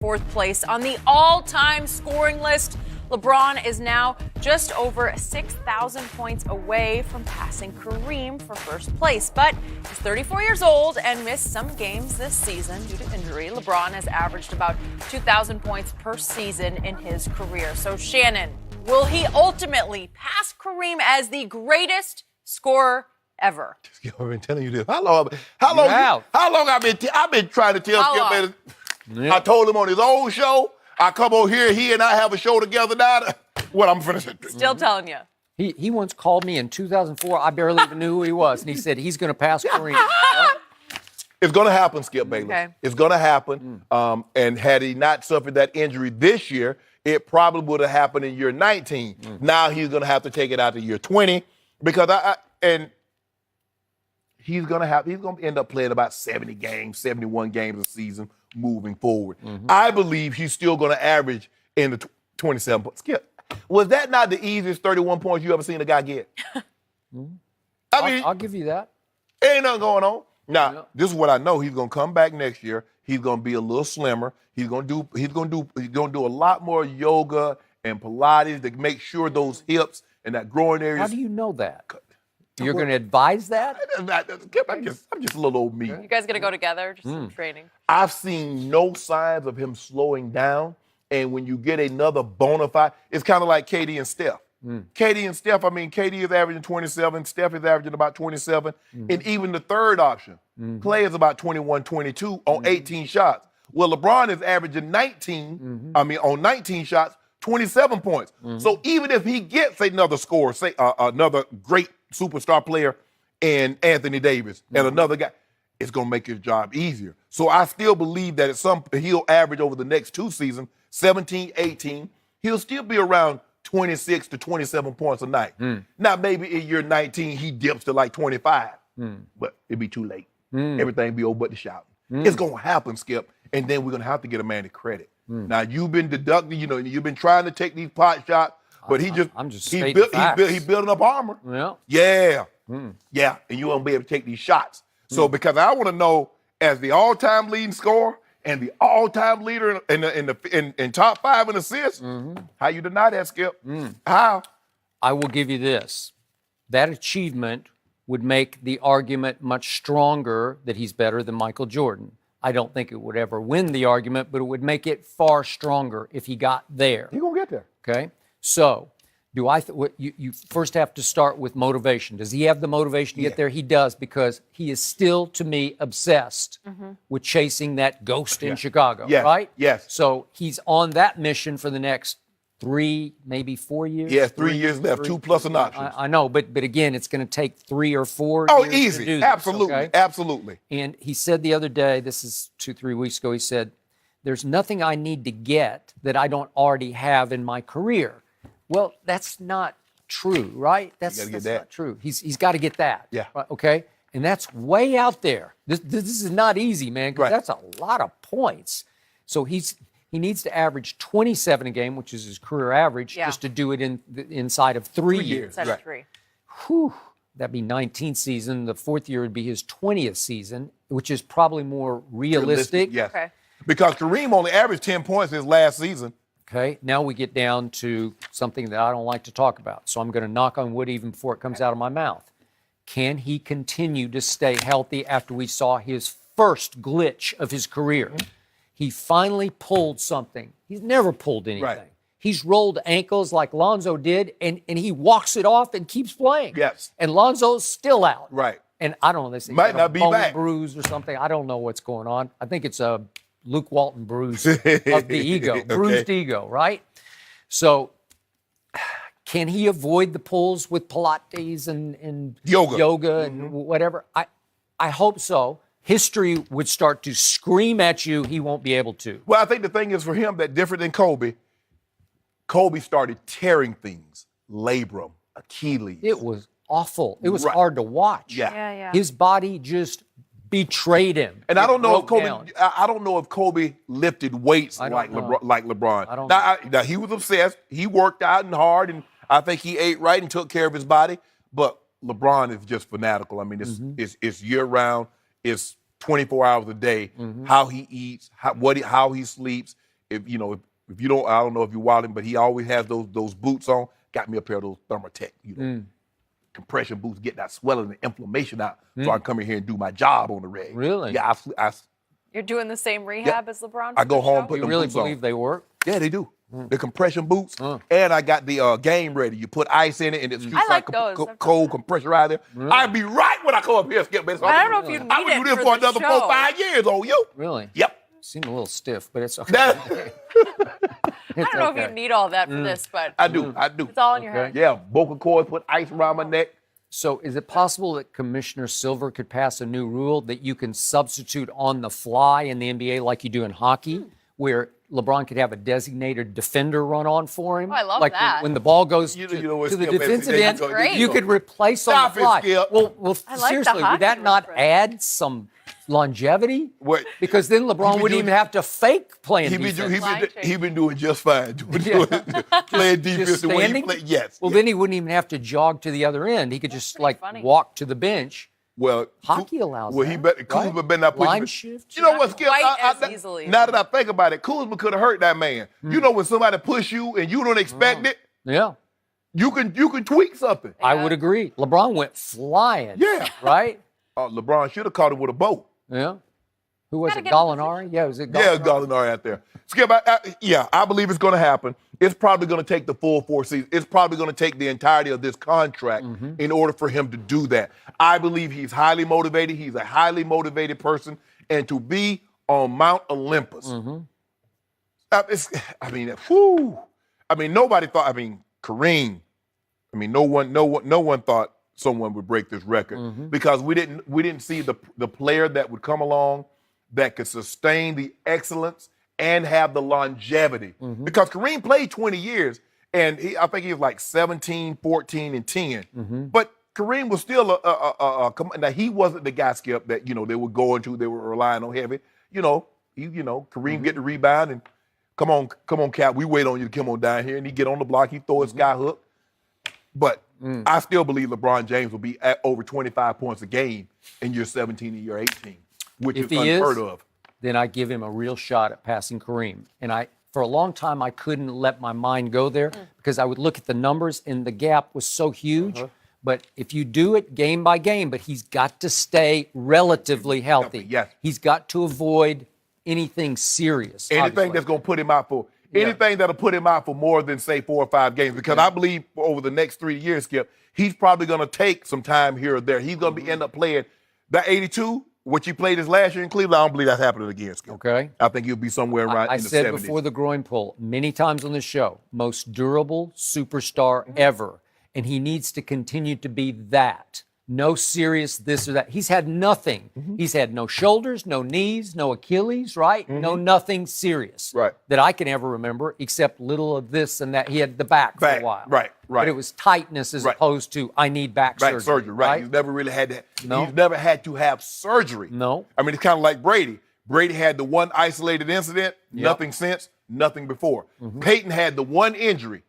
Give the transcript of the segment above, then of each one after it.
fourth place on the all-time scoring list. LeBron is now just over 6,000 points away from passing Kareem for first place. But he's 34 years old and missed some games this season due to injury. LeBron has averaged about 2,000 points per season in his career. So, Shannon, will he ultimately pass Kareem as the greatest scorer ever? I've been telling you this. How long I've been trying to tell Skip Bayless. Yeah. I told him on his old show. I come over here, he and I have a show together now. What I'm finishing. Still telling you. He once called me in 2004. I barely even knew who he was. And he said he's going to pass Kareem. It's going to happen, Skip Bayless. Okay. It's going to happen. And had he not suffered that injury this year, it probably would have happened in year 19. Now he's going to have to take it out to year 20 because he's going to end up playing about 70 games, 71 games a season moving forward. I believe he's still going to average in the 27 points. Skip, was that not the easiest 31 points you ever seen a guy get? I mean, I'll give you that. Ain't nothing going on. Now, this is what I know. He's going to come back next year. He's going to be a little slimmer. He's going to do a lot more yoga and Pilates to make sure those hips and that groin area. How do you know that? You're going to advise that? I'm just a little old me. You guys going to go together, just some training? I've seen no signs of him slowing down. And when you get another bona fide, it's kind of like KD and Steph. KD and Steph, I mean, KD is averaging 27. Steph is averaging about 27. And even the third option, Clay is about 21, 22 on 18 shots. Well, LeBron is averaging 19, on 19 shots, 27 points. So even if he gets another scorer, say another great superstar player and Anthony Davis and another guy, it's going to make his job easier. So I still believe that he'll average over the next two seasons, 17, 18. He'll still be around 26 to 27 points a night. Now, maybe in year 19, he dips to like 25, but it'd be too late. Everything be over but the shouting. It's going to happen, Skip, and then we're going to have to get a man the credit. Now, you've been deducting, you've been trying to take these pot shots, but he's building up armor. Yeah. Yeah, and you won't be able to take these shots. So because I want to know, as the all-time leading scorer and the all-time leader in top 5 in assists, how you deny that, Skip? How? I will give you this. That achievement would make the argument much stronger that he's better than Michael Jordan. I don't think it would ever win the argument, but it would make it far stronger if he got there. He's going to get there. Okay? So, you first have to start with motivation. Does he have the motivation to get there? He does, because he is still, to me, obsessed with chasing that ghost in Chicago, right? Yes. So he's on that mission for the next 3, maybe 4 years. Yeah, 3 years left, 2 plus an option. I know, but again, it's going to take 3 or 4 years easy. To do this, absolutely, okay? Absolutely. And he said the other day, this is 2-3 weeks ago, he said, there's nothing I need to get that I don't already have in my career. Well, that's not true, right? That's not true. He's got to get that. Yeah. Right, okay? And that's way out there. This is not easy, man, because that's a lot of points. So he needs to average 27 a game, which is his career average, just to do it inside of 3 years. Inside of 3. Whew. That'd be 19th season. The fourth year would be his 20th season, which is probably more realistic. Yes. Okay. Because Kareem only averaged 10 points his last season. Okay, now we get down to something that I don't like to talk about. So I'm going to knock on wood even before it comes out of my mouth. Can he continue to stay healthy after we saw his first glitch of his career? He finally pulled something. He's never pulled anything. Right. He's rolled ankles like Lonzo did, and he walks it off and keeps playing. Yes. And Lonzo's still out. Right. And I don't know. They say might not be back. Bruise or something. I don't know what's going on. I think it's a Luke Walton bruise of the ego, bruised ego, right? So can he avoid the pulls with Pilates and yoga and whatever? I hope so. History would start to scream at you he won't be able to. Well, I think the thing is for him that different than Kobe started tearing things, labrum, Achilles. It was awful. It was hard to watch. Yeah. His body just betrayed him. And I don't know if Kobe. I don't know if Kobe lifted weights like LeBron. Now he was obsessed. He worked out and hard, and I think he ate right and took care of his body. But LeBron is just fanatical. I mean, it's year round. It's 24 hours a day. How he eats, how he sleeps. if you know, if you don't, I don't know if you're wilding, but he always has those boots on. Got me a pair of those Thermatech, compression boots, get that swelling and inflammation out, so I can come in here and do my job on the reg. Really? Yeah, You're doing the same rehab as LeBron? I go home, show? put You them really boots on. believe they work? Yeah, they do. The compression boots, and I got the game ready. You put ice in it, and it's I like those. cold compressor out there. I'll be right when I come up here, Skip. I don't know if you need I would it do this for for the another show. 4-5 years on you. Really? Yep. Seem a little stiff, but it's okay. That- I don't know if you need all that for this, but I do. it's all in your head. Yeah, vocal cords, put ice around my neck. So is it possible that Commissioner Silver could pass a new rule that you can substitute on the fly in the NBA like you do in hockey, where LeBron could have a designated defender run on for him? Oh, I love like that. when the ball goes You to know what, the Skip, defensive there you end, go, there you you go. could replace Stop on the it, fly. Skip. Well, I like the seriously, would that hockey not reference. add some longevity? What? Because then LeBron be wouldn't doing- even have to fake playing He defense. been doing just fine. Playing defense Just the way he standing? play. Yes. Well, yes. then he wouldn't even have to jog to the other end. He could just pretty funny. walk to the bench. Well, Hockey allows well, that, he better right? Kuzma better not push Line him. shift. You know what, Skip? Quite as easily. Now that I think about it, Kuzma could have hurt that man. You know when somebody push you and you don't expect it, Yeah, you can tweak something. I would agree. LeBron went flying. Yeah. Right? LeBron should have caught him with a boat. Yeah. Who was Gotta it? get in Gallinari? Yeah, was it Gallinari? Yeah, Gallinari out there. Skip, I believe it's going to happen. It's probably going to take the full 4 seasons. It's probably going to take the entirety of this contract in order for him to do that. I believe he's highly motivated. He's a highly motivated person. And to be on Mount Olympus, nobody thought, Kareem, no one thought someone would break this record because we didn't see the player that would come along that could sustain the excellence and have the longevity. Because Kareem played 20 years, and I think he was like 17, 14, and 10. But Kareem was still now he wasn't the guy, Skip, that they were going to, they were relying on heavy. Kareem get the rebound and come on, Cap, we wait on you to come on down here, and he get on the block, he throw a sky hook. But I still believe LeBron James will be at over 25 points a game in year 17 and year 18, which If is he unheard is, of. then I give him a real shot at passing Kareem. And for a long time, I couldn't let my mind go there because I would look at the numbers and the gap was so huge. But if you do it game by game, but he's got to stay relatively healthy. Yes. He's got to avoid anything serious. Anything obviously. that's going to put him out for anything that'll put him out for more than, say, 4 or 5 games. Because I believe over the next 3 years, Skip, he's probably going to take some time here or there. He's going to end up playing that 82, which he played his last year in Cleveland. I don't believe that's happening again, Skip. Okay. I think he'll be somewhere around I in the said 70s. before the groin pull many times on the show, most durable superstar ever. And he needs to continue to be that. No serious this or that. He's had nothing. He's had no shoulders, no knees, no Achilles, right? No nothing serious Right. that I can ever remember, except little of this and that. He had the back for a while. Right. But it was tightness as Right. opposed to I need back surgery. Right. He's never really had that. No. He's never had to have surgery. No. I mean, it's kind of like Brady. Brady had the one isolated incident, nothing since, nothing before. Peyton had the one injury.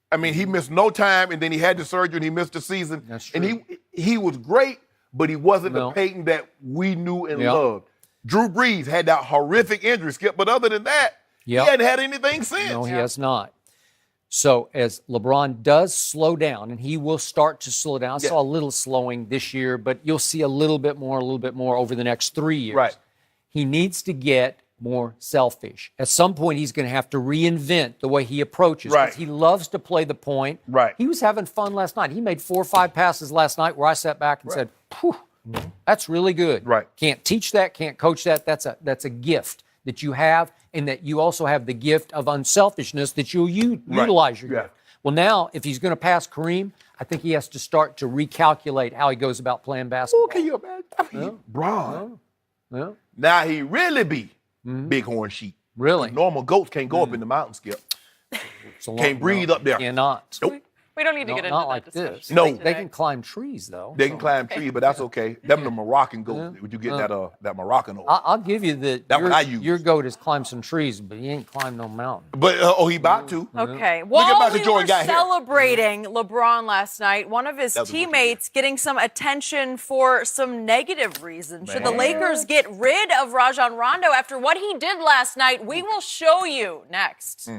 I mean, he missed no time, and then he had the surgery, and he missed the season. That's true. And he was great, but he wasn't No. the Peyton that we knew and Yep. loved. Drew Brees had that horrific injury, Skip, but other than that, Yep. he hadn't had anything since. No, he has not. So as LeBron does slow down, and he will start to slow down. I saw a little slowing this year, but you'll see a little bit more over the next 3 years. Right. He needs to get more selfish. At some point, he's going to have to reinvent the way he approaches. 'Cause Right. He loves to play the point. Right. He was having fun last night. He made 4 or 5 passes last night where I sat back and said, "Phew, that's really good." Right. Can't teach that, can't coach that. That's a gift that you have, and that you also have the gift of unselfishness that you'll utilize your gift. Well, now, if he's going to pass Kareem, I think he has to start to recalculate how he goes about playing basketball. Oh, can you imagine? I mean, Braun. Yeah. Now he really be bighorn sheep. Really? Normal goats can't go up in the mountain, Skip. It's a long- Can't breathe up there. Cannot. Nope. We don't need to get into not that like discussion. this. No. They can climb trees though. They can climb trees, but that's okay. Them the Moroccan goat. Would you get that Moroccan oat? I'll give you that. That one I use. Your goat has climbed some trees, but he ain't climbed no mountain. But he about to. Okay. Look at While Michael we Jordan were got here. celebrating LeBron last night, one of his That was a good teammates getting some attention for some negative reasons. Should the Man. Lakers get rid of Rajon Rondo after what he did last night? We will show you next.